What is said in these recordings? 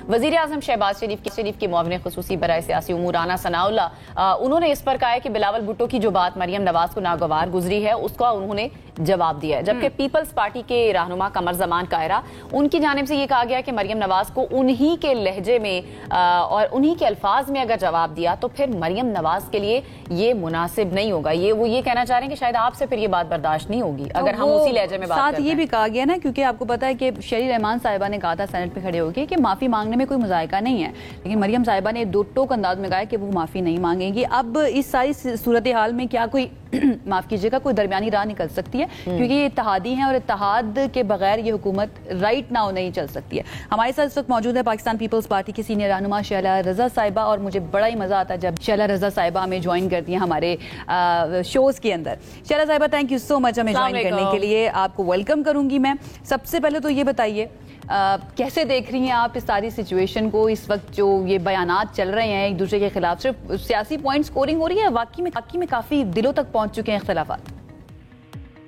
वज़ीर आज़म शहबाज शरीफ के मुआविन ख़ुसूसी बराए सियासी उमूर राना सनाउल्लाह, उन्होंने इस पर कहा है कि बिलावल भुट्टो की जो बात मरियम नवाज को नागवार गुजरी है उसका उन्होंने जवाब दिया है। जबकि पीपल्स पार्टी के रहनुमा कमर जमान कायरा, उनकी जानिब से ये कहा गया कि मरियम नवाज को उन्हीं के लहजे में और उन्हीं के अल्फाज में अगर जवाब दिया तो फिर मरियम नवाज के लिए ये मुनासिब नहीं होगा। वो ये कहना चाह रहे हैं कि शायद आपसे फिर ये बात बर्दाश्त नहीं होगी अगर हम उसी लहजे में बात करते हैं। साथ ये भी कहा गया ना, क्योंकि आपको पता है कि शरी रहमान साहिबा ने कहा था सेनेट में खड़े होकर कि माफी मांगने में कोई मुजायका नहीं है, लेकिन मरियम साहिबा ने दो टोक अंदाज में कहा कि वो माफी नहीं मांगेंगी। अब इस सारी सूरत हाल में क्या कोई माफ कीजिएगा कोई दरमियानी राह निकल सकती है? क्योंकि ये इत्तेहादी हैं और इत्तेहाद के बगैर ये हुकूमत राइट नाउ नहीं चल सकती है। हमारे साथ इस वक्त मौजूद है पाकिस्तान पीपल्स पार्टी की सीनियर रहनुमा शैला रजा साहिबा, और मुझे बड़ा ही मजा आता है जब शैला रजा साहिबा हमें ज्वाइन करती हैं हमारे शोज के अंदर। शैला साहिबा, थैंक यू सो मच हमें ज्वाइन करने के लिए, आपको वेलकम करूंगी मैं। सबसे पहले तो ये बताइए कैसे देख रही हैं आप इस सारी सिचुएशन को? इस वक्त जो ये बयानात चल रहे हैं एक दूसरे के खिलाफ, सिर्फ सियासी पॉइंट स्कोरिंग हो रही है, वाकई में काफी दिलों तक पहुंच चुके हैं इख्तिलाफात?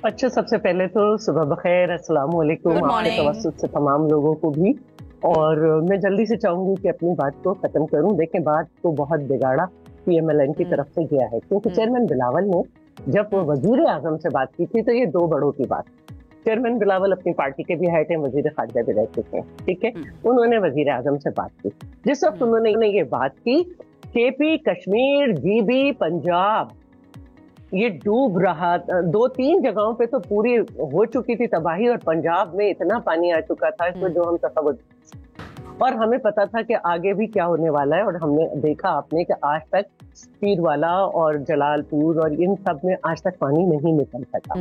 अच्छा, सबसे पहले तो सुबह बखैर, अस्सलाम वालेकुम आपके तवस्सुत से तमाम लोगों को भी। और मैं जल्दी से चाहूंगी कि अपनी बात को खत्म करूं। देखें, बात तो बहुत बिगाड़ा PMLN की तरफ से गया है, क्योंकि चेयरमैन बिलावल ने जब वो वजीर आजम से बात की थी तो ये दो बड़ों की बात। चेयरमैन बिलावल अपनी पार्टी के भी हेड हैं, वजीर खारजा भी रह चुके हैं, ठीक है। उन्होंने वजीर आजम से बात की। जिस वक्त उन्होंने ये बात की, KP, कश्मीर, GB, पंजाब ये डूब रहा, 2-3 जगहों पे तो पूरी हो चुकी थी तबाही, और पंजाब में इतना पानी आ चुका था इसमें जो हम तसव्वुर, और हमें पता था कि आगे भी क्या होने वाला है। और हमने देखा आपने कि आज तक पीरवाला और जलालपुर और इन सब में आज तक पानी नहीं निकल सका,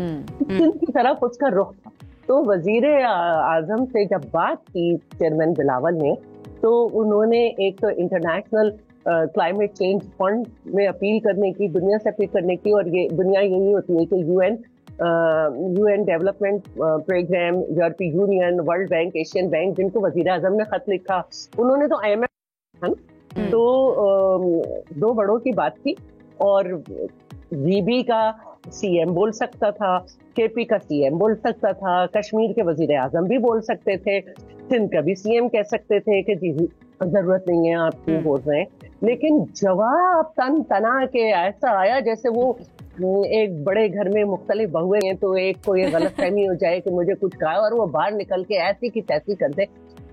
जिनकी तरफ उसका रुख था। तो वजीर आजम से जब बात की चेयरमैन बिलावल ने, तो उन्होंने एक तो इंटरनेशनल क्लाइमेट चेंज फंड में अपील करने की, दुनिया से अपील करने की, और ये दुनिया यही होती है कि UN डेवलपमेंट प्रोग्राम, यूरोपीय union, world bank, Asian bank, जिनको वजीर आजम ने खत लिखा, उन्होंने तो IMF, तो दो बड़ों की बात थी। और GB का CM बोल सकता था, KP का CM बोल सकता था, कश्मीर के वजीर आजम भी बोल सकते थे, सिंध का भी CM कह सकते थे कि जी जरूरत नहीं है, आप क्यों बोल रहे हैं। लेकिन जवाब तन तना के ऐसा आया जैसे वो एक बड़े घर में मुख्तलिफ बहुएं हैं, तो एक को ये गलतफहमी हो जाए कि मुझे कुछ कहा और वो बाहर निकल के ऐसी की तैसी कर दे।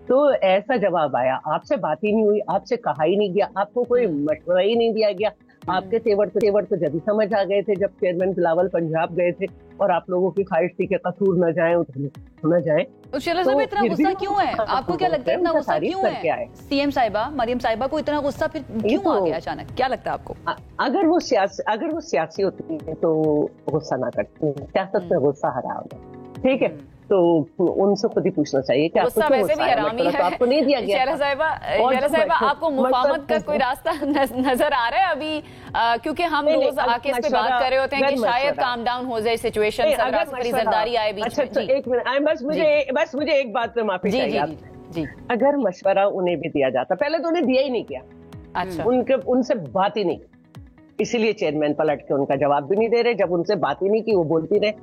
तो ऐसा जवाब आया, आपसे बात ही नहीं हुई, आपसे कहा ही नहीं गया, आपको कोई मशवरा ही नहीं दिया गया। आपके तेवर तो जब ही समझ आ गए थे जब चेयरमैन बिलावल पंजाब गए थे, और आप लोगों की ख्वाहिश थी कि कसूर न जाए, न जाए। तो इतना गुस्सा क्यों है? आपको क्या लगता है इतना गुस्सा क्यों है? CM साहिबा, मरियम साहिबा को इतना गुस्सा फिर क्यों आ गया अचानक? क्या लगता है आपको? अगर वो सियासी होती है तो गुस्सा ना करती, सियासत में गुस्सा हराम है, ठीक है। तो उनसे खुद ही पूछना चाहिए कि आपको क्यों गुस्सा है, तो आपको नहीं दिया गया। शैला साहिबा, आपको मुफाहमत का कोई रास्ता नजर आ रहा है अभी? क्योंकि हम रोज आके इस पे बात कर रहे होते हैं कि शायद काम डाउन हो जाए सिचुएशन, जरदारी आए बीच में। अच्छा, एक मिनट, बस मुझे एक बात में माफी चाहिए। अगर मशवरा उन्हें भी दिया जाता, पहले तो उन्हें दिया ही नहीं किया, अच्छा, उनसे बात ही नहीं, इसीलिए चेयरमैन पलट के उनका जवाब भी नहीं दे रहे। जब उनसे बात ही नहीं की, वो बोलती रहे,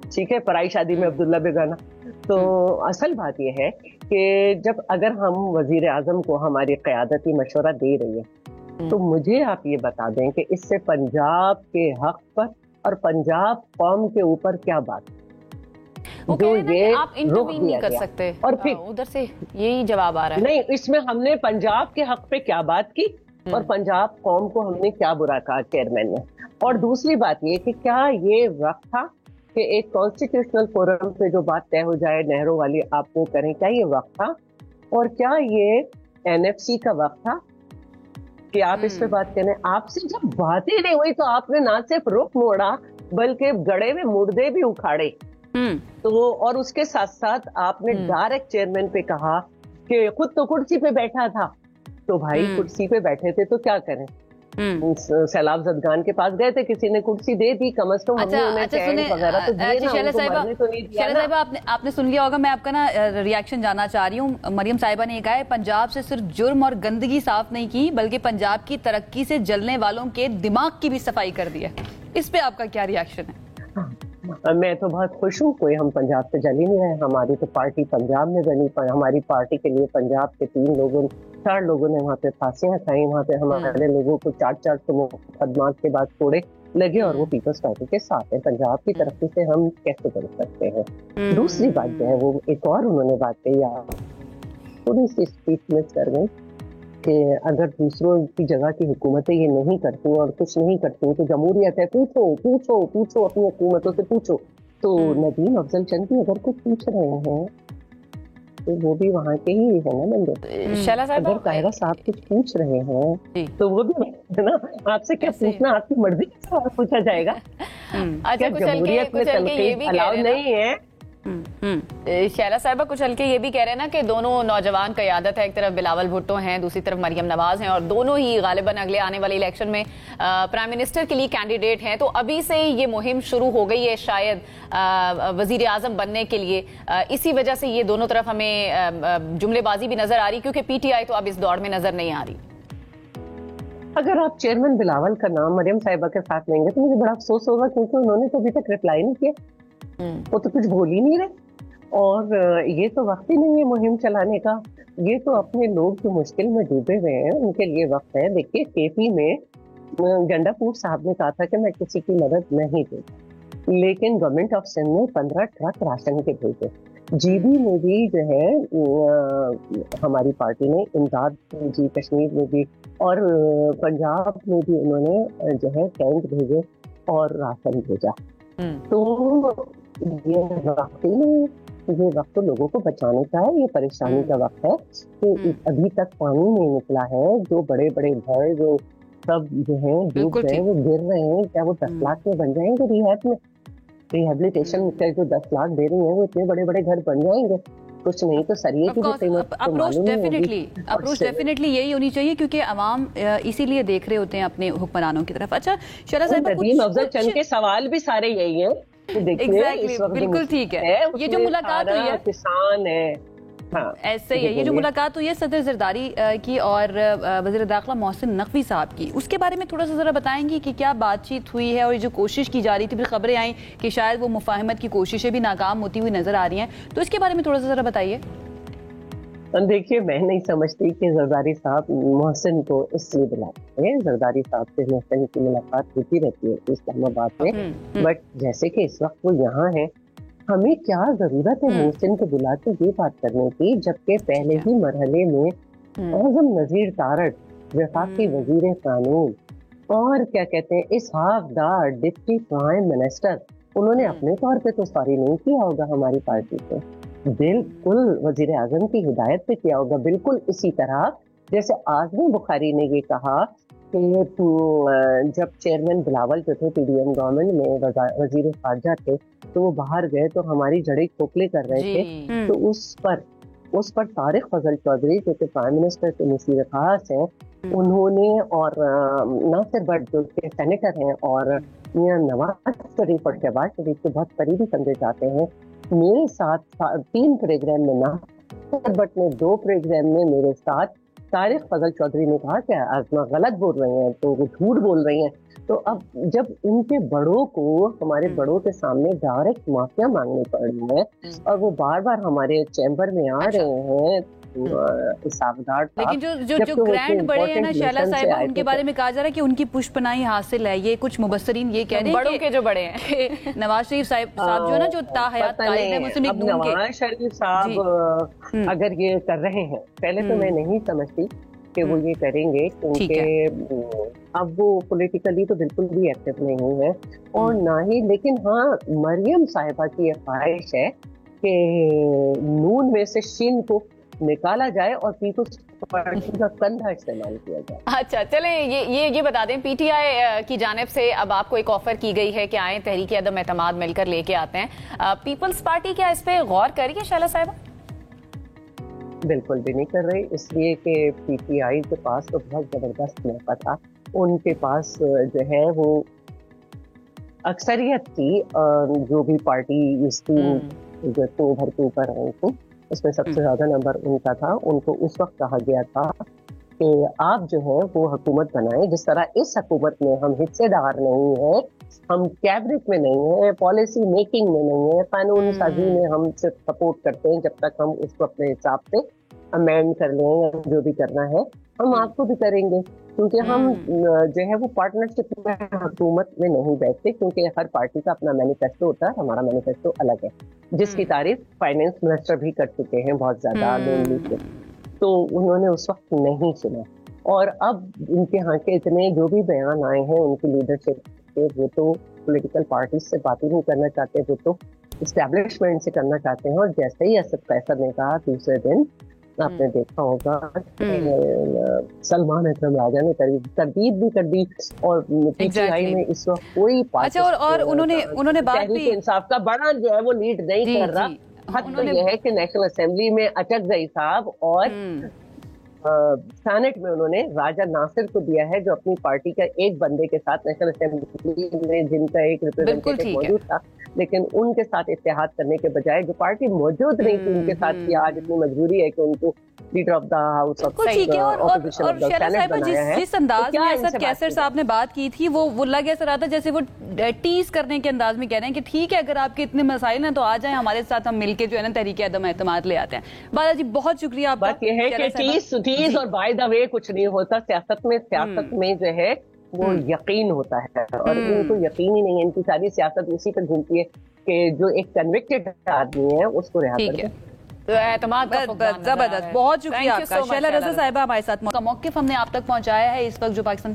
ठीक है, पराई शादी में अब्दुल्ला बेगाना। तो असल बात यह है कि जब अगर हम वजीर आजम को हमारी क़यादती मशवरा दे रही है, तो मुझे आप ये बता दें कि इससे पंजाब के हक पर और पंजाब कौम के ऊपर क्या बात, जो ये आप इंटरवीन नहीं कर सकते, और फिर उधर से यही जवाब आ रहा है। नहीं, इसमें हमने पंजाब के हक पे क्या बात की और पंजाब कौम को हमने क्या बुरा कहा चेयरमैन ने। और दूसरी बात ये कि क्या ये वक्त था कि एक कॉन्स्टिट्यूशनल फोरम पे जो बात तय हो जाए नहरों वाली, आप वो करें, क्या ये वक्त था? और क्या ये NFC का वक्त था कि आप इस पे बात करें? आपसे जब बात ही नहीं हुई तो आपने ना सिर्फ रुख मोड़ा बल्कि गड़े में मुर्दे भी उखाड़े। तो और उसके साथ साथ आपने डायरेक्ट चेयरमैन पे कहा कि खुद तो कुर्सी पे बैठा था, तो भाई कुर्सी पे बैठे थे तो क्या करें? सैलाब जदगान के पास गए थे, किसी ने कुर्सी दे दी, कम से कम हमने उन्हें चैन वगैरह तो दिए ना, उनको मरने तो नहीं दिया ना। शैला साहिबा, आपने सुन लिया होगा, मैं आपका ना रिएक्शन जानना चाह रही हूँ। मरियम साहिबा ने कहा है पंजाब से सिर्फ जुर्म और गंदगी साफ नहीं की, बल्कि पंजाब की तरक्की से जलने वालों के दिमाग की भी सफाई कर दी है। इस पे आपका क्या रिएक्शन है? मैं तो बहुत खुश हूँ, कोई हम पंजाब से जल ही नहीं रहे। हमारी तो पार्टी पंजाब में बनी, हमारी पार्टी के लिए पंजाब के 4 लोगों ने वहाँ पे फांसियां खाई, वहाँ पे हमारे लोगों को 4 मुकदमा के बाद छोड़े लगे, और वो पीपल्स पार्टी के साथ है। पंजाब की तरफ से हम कैसे कर सकते हैं? दूसरी बात जो है वो एक और उन्होंने बात कही, आप थोड़ी सी स्पीच मिस कर गई, कि अगर दूसरों की जगह की हुकूमतें ये नहीं करती और कुछ नहीं करती तो जमहूरियत है, पूछो पूछो पूछो अपनी हुकूमतों से पूछो। तो नदीम अफजल चंद भी अगर कुछ पूछ रहे हैं तो वो भी वहाँ के ही है ना बंदे। शैला साहब, अगर कायरा साहब कुछ पूछ रहे हैं तो वो भी है ना, आपसे क्या पूछना, आपकी मर्जी से सवाल पूछा जाएगा। अच्छा, जमहूरियत में तनकीद अलाउ नहीं है। शैला साहिबा कुछ हल्के ये भी कह रहे हैं ना कि दोनों नौजवान क़यादत है, एक तरफ बिलावल भुट्टो हैं, दूसरी तरफ मरियम नवाज हैं, और दोनों ही गालिबन अगले आने वाले इलेक्शन में प्राइम मिनिस्टर के लिए कैंडिडेट हैं। तो अभी से ये मुहिम शुरू हो गई है शायद वजीर आजम बनने के लिए। इसी वजह से ये दोनों तरफ हमें जुमलेबाजी भी नजर आ रही, क्योंकि पीटीआई तो अब इस दौड़ में नजर नहीं आ रही। अगर आप चेयरमैन बिलावल का नाम मरियम साहिबा के साथ लेंगे तो मुझे बड़ा अफसोस होगा, क्योंकि उन्होंने तो अभी तक रिप्लाई नहीं किया, वो तो कुछ बोल ही नहीं रहे। और ये तो वक्त ही नहीं है मुहिम चलाने का। ये तो अपने लोग जो मुश्किल में डूबे हुए हैं उनके लिए वक्त है। देखिए, केपी में गंडापुर साहब ने कहा था कि मैं किसी की मदद नहीं दूंगा, लेकिन गवर्नमेंट ऑफ सिंध ने 15 ट्रक राशन के भेजे। जीबी में भी जो है हमारी पार्टी ने इमदाद जी, कश्मीर में भी और पंजाब में भी उन्होंने जो है टैंक भेजे और राशन भेजा। तो ये वक्त ही नहीं, ये वक्त तो लोगों को बचाने का है। ये परेशानी का वक्त है कि अभी तक पानी नहीं निकला है। जो बड़े बड़े घर जो सब जो है डूब गए, वो गिर रहे हैं। क्या वो 10 लाख में बन जाएंगे? रिहैब में रिहेबिलिटेशन के जो 10 लाख दे रही है वो इतने बड़े बड़े घर बन जाएंगे? कुछ नहीं तो सरिये की जो कीमत अप्रोच डेफिनेटली यही होनी चाहिए, क्योंकि अवाम इसीलिए देख रहे होते हैं अपने हुक्मरान की तरफ। अच्छा शैला साहिबा, नदीम अफजल चंद के सवाल भी सारे यही हैं। बिल्कुल ठीक है। ये जो मुलाकात हुई है, किसान है, हाँ, ऐसे ही है। ये जो मुलाकात हुई है सदर जरदारी की और वज़ीर दाखिला मोहसिन नकवी साहब की, उसके बारे में थोड़ा सा जरा बताएंगी कि क्या बातचीत हुई है, और ये जो कोशिश की जा रही थी, फिर खबरें आई कि शायद वो मुफाहमत की कोशिशें भी नाकाम होती हुई नजर आ रही हैं, तो इसके बारे में थोड़ा सा जरा बताइए। देखिए, मैं नहीं समझती कि जरदारी साहब मोहसिन को इसलिए बुलाते हैं। जरदारी साहब से मोहसिन की मुलाकात होती रहती है इस्लामाबाद में, बट जैसे कि इस वक्त वो यहाँ है, हमें क्या जरूरत है मोहसिन को बुला के ये बात करने की, जबकि पहले ही मरहले में आजम नजीर तारड़, वफाकी वजीर कानून, और क्या कहते हैं इसहाक डार, डिप्टी प्राइम मिनिस्टर, उन्होंने अपने तौर पे तो सॉरी नहीं किया होगा हमारी पार्टी को, बिल्कुल वजीर आजम की हिदायत पे किया होगा। बिल्कुल इसी तरह जैसे आजम बुखारी ने ये कहा कि जब चेयरमैन बिलावल जो थे पीडीएम गवर्नमेंट में वजीर खारजा थे, तो वो बाहर गए तो हमारी जड़ें खोखले कर रहे थे, तो उस पर तारिक फजल चौधरी जो कि प्राइम मिनिस्टर के मुशीर खास हैं, उन्होंने, और नासिर भट्ट जो कि सेनेटर हैं, और नवाज शरीफ और शहबाज शरीफ के बहुत करीबी समझे जाते हैं, मेरे साथ 3 प्रोग्राम में नासिर भट्ट ने 2 प्रोग्राम में मेरे साथ, तारिक फजल चौधरी ने कहा कि आजमा गलत बोल रहे हैं, तो वो झूठ बोल रही हैं। तो अब जब इनके बड़ों को हमारे बड़ों के सामने डायरेक्ट माफिया मांगनी पड़ रही है, और वो बार बार हमारे चैम्बर में आ रहे हैं, लेकिन जो ग्रैंड बड़े हैं ना शैला साहिबा, उनके बारे में कहा जा रहा है कि उनकी पुष्पनाई हासिल है। ये कुछ मुबस्सरीन ये कह रहे हैं बड़ों के जो बड़े हैं नवाज शरीफ साहब जो है ना, जो ताहयात कायद है मुस्लिम लीग नून के, नवाज शरीफ साहब अगर ये कर रहे हैं, पहले तो मैं नहीं समझती कि वो ये करेंगे, क्योंकि अब वो पॉलिटिकली तो बिल्कुल भी एक्टिव नहीं है, और ना ही, लेकिन हाँ, मरियम साहिबा की ये ख्वाहिश है कि नून में से शीन को निकाला जाए और पीपल्स पार्टी का कंधा इस्तेमाल किया जाए। अच्छा, चलें ये बता दें, पीटीआई की जानिब से अब आपको एक ऑफर की गई है कि आए तहरीक अदम एतमाद मिलकर लेके आते हैं। पीपल्स पार्टी क्या इस पे गौर करिए शैला साहिबा? बिल्कुल भी नहीं कर रही, इसलिए कि पीटीआई के पास तो बहुत जबरदस्त मौका था। उनके पास जो है वो अक्सरियत थी, जो भी पार्टी इसकी जो तो भर के ऊपर आई थी, उसमें सबसे ज्यादा नंबर उनका था। उनको उस वक्त कहा गया था कि आप जो है वो हुकूमत बनाएं। जिस तरह इस हुकूमत में हम हिस्सेदार नहीं हैं, हम कैबिनेट में नहीं है, पॉलिसी मेकिंग में नहीं है, कानून साजी में हम सिर्फ सपोर्ट करते हैं जब तक हम उसको अपने हिसाब से अमेंड कर लें या जो भी करना है हम आपको भी करेंगे, क्योंकि हम जो है वो पार्टनरशिप में हुकूमत में नहीं बैठते, क्योंकि हर पार्टी का अपना मैनिफेस्टो होता है, हमारा मैनिफेस्टो अलग है, जिसकी तारीफ फाइनेंस मिनिस्टर भी कर चुके हैं बहुत ज्यादा लोग, तो उन्होंने उस वक्त नहीं सुना। और अब उनके यहाँ के इतने जो भी बयान आए हैं उनकी लीडरशिप के, वो तो पॉलिटिकल पार्टी से बात ही नहीं करना चाहते, वो तो इस्टेब्लिशमेंट से करना चाहते हैं। और जैसे ही असद कैसर ने कहा दूसरे दिन, आपने देखा होगा सलमान अकरम राजा ने तरदीद भी कर दी, और पीटीआई में इस वक्त कोई अच्छा, और उन्होंने बात भी इंसाफ का बड़ा जो है वो लीड नहीं कर रहा। हद तो यह है कि नेशनल असेंबली में अटक गई साहब, और सेनेट में उन्होंने राजा नासिर को दिया है, जो अपनी पार्टी का एक बंदे के साथ नेशनल असेंबली में जिनका एक रिप्रेजेंटेटिव मौजूद था, लेकिन उनके साथ इत्तेहाद करने के बजाय जो पार्टी मौजूद नहीं थी उनके साथ किया। आज इतनी मजबूरी है कि उनको leader of the house of opposition of the senate बनाया है। जिस अंदाज में असद कैसर साहब ने बात की थी वो लग ऐसा रहा था जैसे वो टीज करने के अंदाज में कह रहे हैं कि ठीक है, अगर आपके इतने मसाइल हैं तो आ जाएं हमारे साथ, हम मिलके जो है ना तहरीक अदम एतमाद ले आते हैं। बालाजी बहुत शुक्रिया आपका। बात यह है कि टीज और बाय द वे कुछ नहीं होता सियासत में जो है वो यकीन होता है, और इनको यकीन ही नहीं है, इनकी सारी सियासत उसी पर घूमती है कि जो एक कन्विक्टेड आदमी है उसको रिहा कर दे। जबरदस्त, बहुत शुक्रिया आपका। शैला रज़ा साहिबा हमारे साथ मौक़िफ़ हमने आप तक पहुंचाया है। इस वक्त जो पाकिस्तान